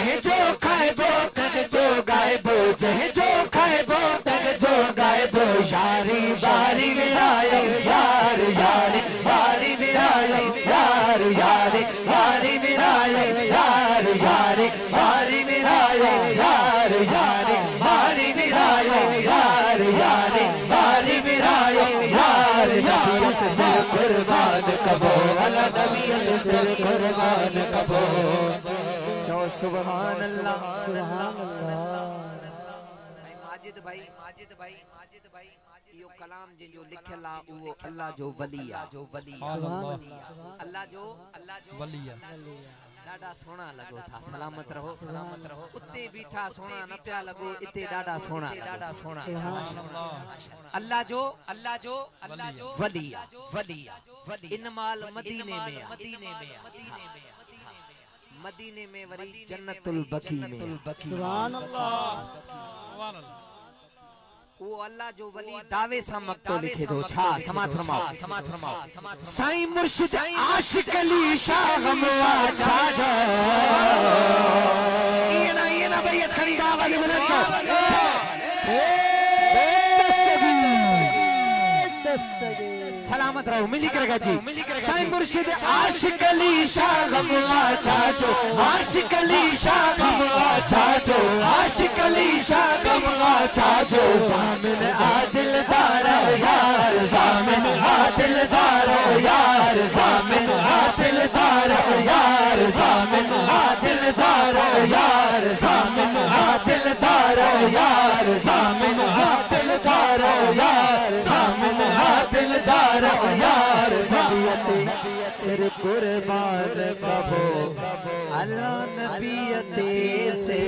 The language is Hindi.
जह जो खाए वो तन जो गाए वो जह जो खाए वो तन जो गाए वो यारी बारी मिलायो यार यारी बारी मिलायो यार यारी बारी मिलायो यार यारी बारी मिलायो यार यारी बारी मिलायो यार यारी बारी मिलायो यार नबीयत से कुर्बान कबो अला नबीयत से कुर्बान कबो जो सुभान अल्लाह सुभान अल्लाह। माजिद भाई यो कलाम जो लिखल आ वो अल्लाह जो वली आ अल्लाह जो वली आ डाडा सोना लगो था सलामत रहो उते बीठा सोना न प्या लगो इते डाडा सोना अल्लाह जो वली इन माल मदीने में मदीने में वरी जन्नतुल बकी में सुभान अल्लाह वो अल्लाह जो वली दावे सा मक्तो लिखे दो छा समात फरमाओ साईं मुर्शिद आशिक अली शाह गमला छा जा ये ना भैया खड़ी आवाज में नचो सलामत रहो मिली करेगा जी साईं मुर्शिद आशिक अली शाह गमला छा जो आशिक अली शाह गमला छा जो आशिक अली शाह गमला छा जो सामिन आदिल दारा यार सामिन आदिल दारा यार सामिन आदिल दारा यार सामिन आदिल दारा यार सामिन आदिल दारा यार सामिन आदिल दारा यार सामिन आदिल दारा यार नबीयत सिर कुर्बान कबो अल्लाह नबीयत से